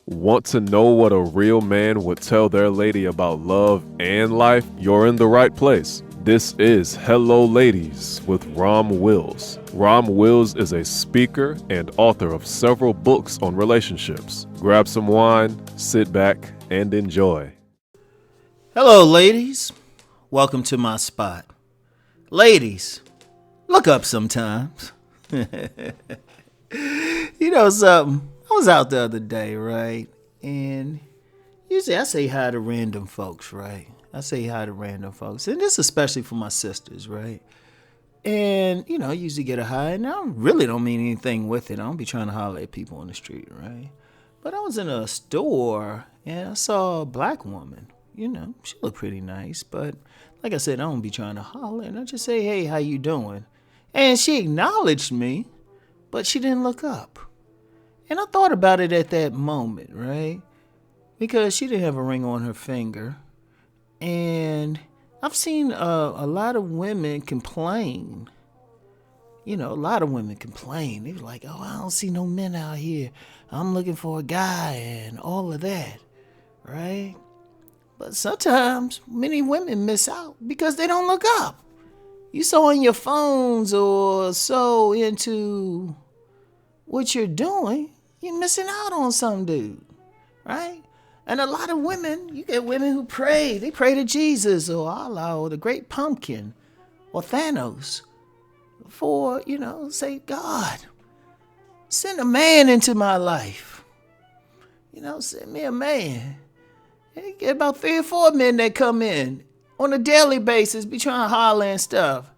Want to know what a real man would tell their lady about love and life? You're in the right place. This is Hello Ladies with Rom Wills. Rom Wills is a speaker and author of several books on relationships. Grab some wine, sit back, and enjoy. Hello, ladies. Welcome to my spot. Ladies, look up sometimes. You know something? I was out the other day, right? And usually I say hi to random folks, right? I say hi to random folks. And this especially for my sisters, right? And, I usually get a hi, and I really don't mean anything with it. I don't be trying to holler at people on the street, right? But I was in a store, and I saw a black woman. She looked pretty nice, but like I said, I don't be trying to holler. And I just say, hey, how you doing? And she acknowledged me, but she didn't look up. And I thought about it at that moment, right? Because she didn't have a ring on her finger. And I've seen a lot of women complain. A lot of women complain. They were like, oh, I don't see no men out here. I'm looking for a guy and all of that, right? But sometimes many women miss out because they don't look up. You so on your phones or so into what you're doing, you're missing out on some dude, right? And a lot of women, you get women who pray. They pray to Jesus or Allah or the Great Pumpkin or Thanos for, say, God, send a man into my life. Send me a man. And you get about 3 or 4 men that come in on a daily basis, be trying to holler and stuff.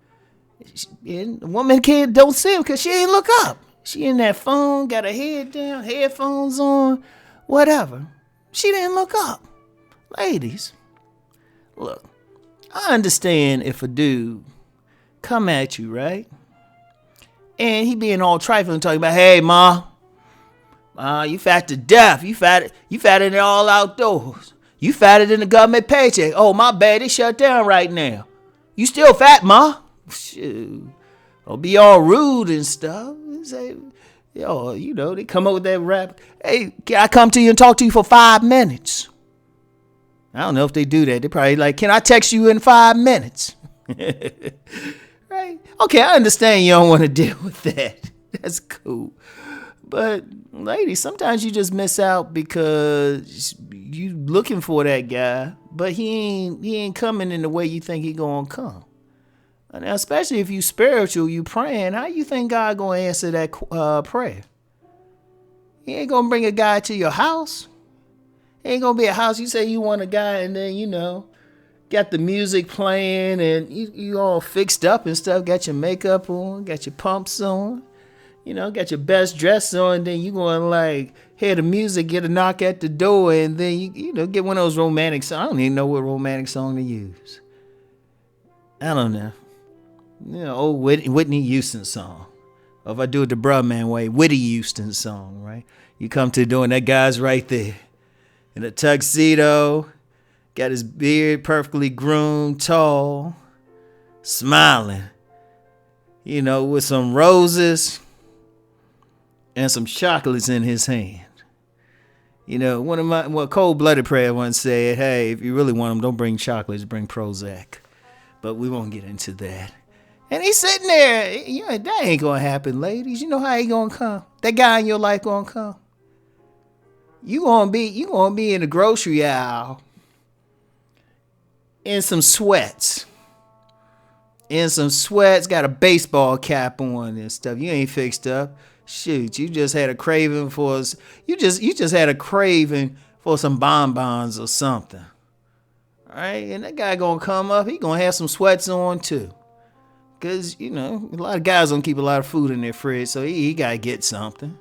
And the woman don't see him because she ain't look up. She in that phone, got her head down, headphones on, whatever. She didn't look up. Ladies, look, I understand if a dude come at you, right? And he being all trifling, talking about, hey, ma, you fat to death. You fat in it all outdoors. You fatter than the government paycheck. Oh, my bad, it shut down right now. You still fat, ma? Shoot. Or be all rude and stuff. Say, they come up with that rap. Hey, can I come to you and talk to you for 5 minutes? I don't know if they do that. They probably like, can I text you in 5 minutes? Right? Okay, I understand you don't want to deal with that. That's cool. But ladies, sometimes you just miss out because you looking for that guy, but he ain't coming in the way you think he gonna come. And especially if you spiritual, you praying, how you think God gonna answer that prayer? He ain't gonna bring a guy to your house. It ain't gonna be a house. You say you want a guy, and then got the music playing, and you all fixed up and stuff. Got your makeup on, got your pumps on. Got your best dress on, then you going hear the music, get a knock at the door, and then you get one of those romantic songs. I don't even know what romantic song to use. I don't know. Old Whitney Houston song. Or if I do it the bruh man way, Whitney Houston song, right? You come to the door and that guy's right there. In a tuxedo, got his beard perfectly groomed, tall, smiling. With some roses and some chocolates in his hand. One of my cold-blooded prayer once said, hey, if you really want them, don't bring chocolates, bring Prozac. But we won't get into that. And he's sitting there. That ain't going to happen, ladies. You know how he going to come? That guy in your life going to come. You going to be in the grocery aisle in some sweats. Got a baseball cap on and stuff. You ain't fixed up. Shoot, you just had a craving for some bonbons or something. All right, and that guy gonna come up, he gonna have some sweats on too. Cause a lot of guys don't keep a lot of food in their fridge, so he gotta get something.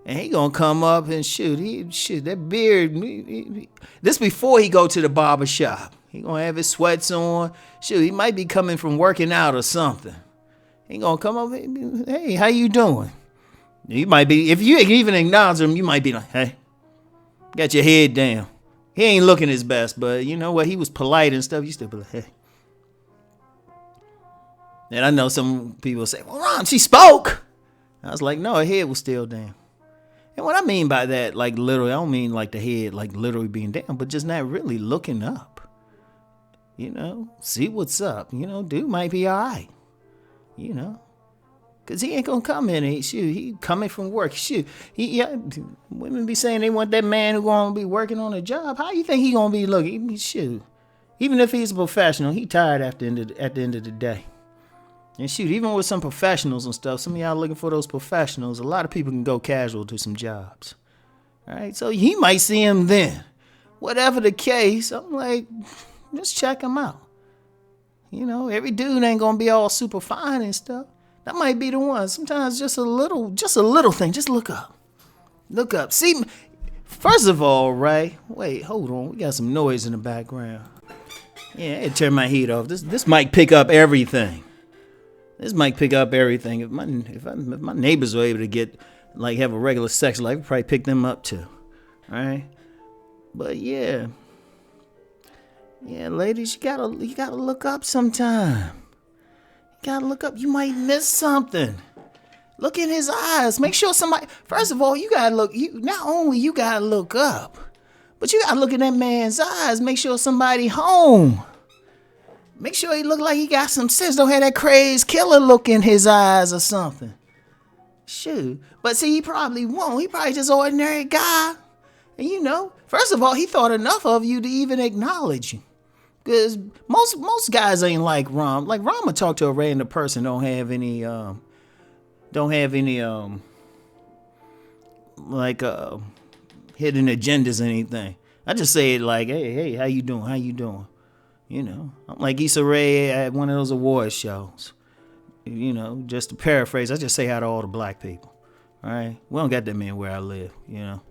And he gonna come up and shoot that beard. This before he go to the barber shop. He gonna have his sweats on. Shoot, he might be coming from working out or something. He gonna come up, hey, how you doing? You might be, if you even acknowledge him, you might be like, hey, got your head down. He ain't looking his best, but you know what? He was polite and stuff. You still be like, hey. And I know some people say, well, Ron, she spoke. I was like, no, her head was still down. And what I mean by that, like literally, I don't mean like the head, like literally being down, but just not really looking up. You know, see what's up. You know, dude might be all right. You know, because he ain't going to come in and shoot. He coming from work. Shoot. Women be saying they want that man who going to be working on a job. How you think he going to be looking? Shoot. Even if he's a professional, he tired at the end of the day. And shoot, even with some professionals and stuff, some of y'all looking for those professionals, a lot of people can go casual to some jobs. All right, so he might see him then. Whatever the case, I'm like, just check him out. You know, every dude ain't gonna be all super fine and stuff. That might be the one. Sometimes just a little thing. Just look up. Look up. See, first of all, right? Wait, hold on. We got some noise in the background. Yeah, I had to turn my heat off. This mic pick up everything. This might pick up everything. If my neighbors were able to have a regular sex life, I'd probably pick them up too. All right? But yeah, ladies, you gotta look up sometime. You gotta look up. You might miss something. Look in his eyes. Make sure somebody. First of all, you gotta look. Not only you gotta look up, but you gotta look in that man's eyes. Make sure somebody home. Make sure he look like he got some sense. Don't have that crazed killer look in his eyes or something. Shoot. But see, he probably won't. He probably just ordinary guy. And you know, first of all, he thought enough of you to even acknowledge you. Because most guys ain't like Rom. Like Rom would talk to a random person, don't have any hidden agendas or anything. I just say it like, hey, how you doing? You know, I'm like Issa Rae at one of those award shows. You know, just to paraphrase, I just say hi to all the black people. All right? We don't got that many where I live, you know.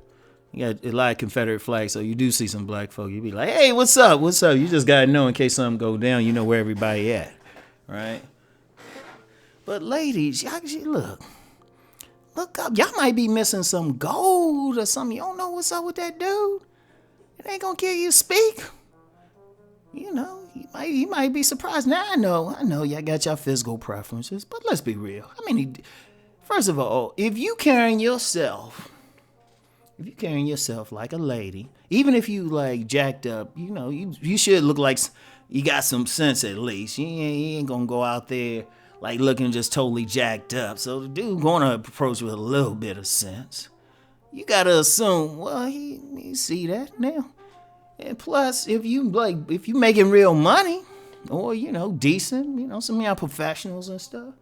You got a lot of Confederate flags, so you do see some black folk. You be like, hey, what's up? You just got to know in case something go down, you know where everybody at. Right? But ladies, y'all look up. Y'all might be missing some gold or something. You don't know what's up with that dude. It ain't going to kill you to speak. You know, you might be surprised. Now, I know y'all got your physical preferences, but let's be real. I mean, first of all, if you carrying yourself like a lady, even if you like jacked up, you know, you should look like you got some sense at least. You ain't gonna go out there like looking just totally jacked up. So the dude gonna approach with a little bit of sense. You gotta assume, well, he see that now. And plus, if you making real money, or you know, decent, you know, some of y'all professionals and stuff,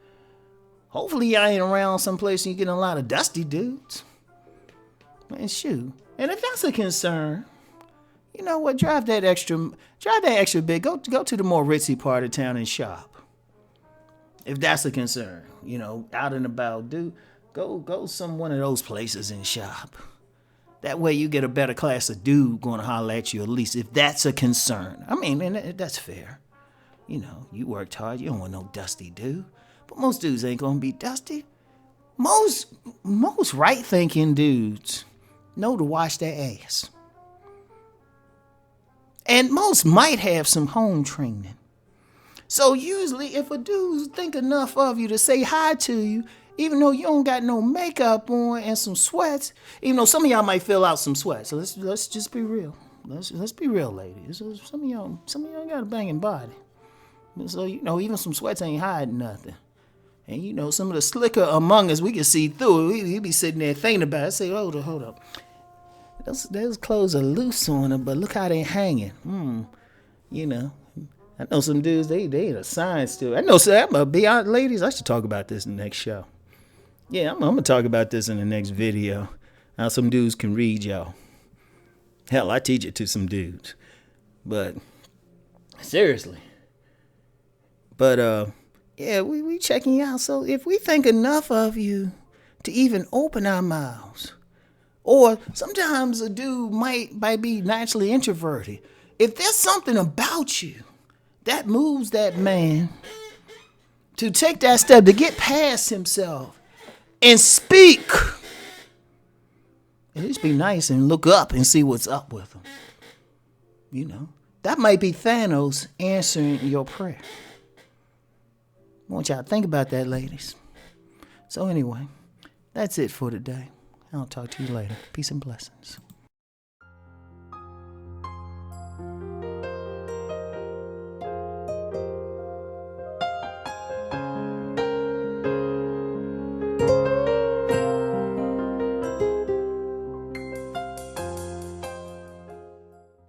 hopefully y'all ain't around someplace and you getting a lot of dusty dudes. Man, shoot. And if that's a concern, you know what? Drive that extra bit. Go to the more ritzy part of town and shop. If that's a concern, you know, out and about, dude, go one of those places and shop. That way you get a better class of dude going to holler at you, at least if that's a concern. I mean, and that's fair. You know, you worked hard. You don't want no dusty dude. But most dudes ain't going to be dusty. Most right-thinking dudes know to wash their ass. And most might have some home training. So usually if a dude think enough of you to say hi to you, even though you don't got no makeup on and some sweats, even though some of y'all might fill out some sweats. So let's just be real. Let's be real, ladies. Some of y'all got a banging body. So, you know, even some sweats ain't hiding nothing. And, you know, some of the slicker among us, we can see through it. We be sitting there thinking about it. I say, hold up. Those clothes are loose on them, but look how they hanging. You know. I know some dudes, they ain't a sign still. I know, so I'm going to be out, ladies. I should talk about this in the next show. Yeah, I'm going to talk about this in the next video. How some dudes can read y'all. Hell, I teach it to some dudes. But, seriously. But, yeah, we checking you out. So if we think enough of you to even open our mouths, or sometimes a dude might be naturally introverted. If there's something about you that moves that man to take that step, to get past himself and speak, at least be nice and look up and see what's up with him. You know, that might be Thanos answering your prayer. I want y'all to think about that, ladies. So anyway, that's it for today. I'll talk to you later. Peace and blessings.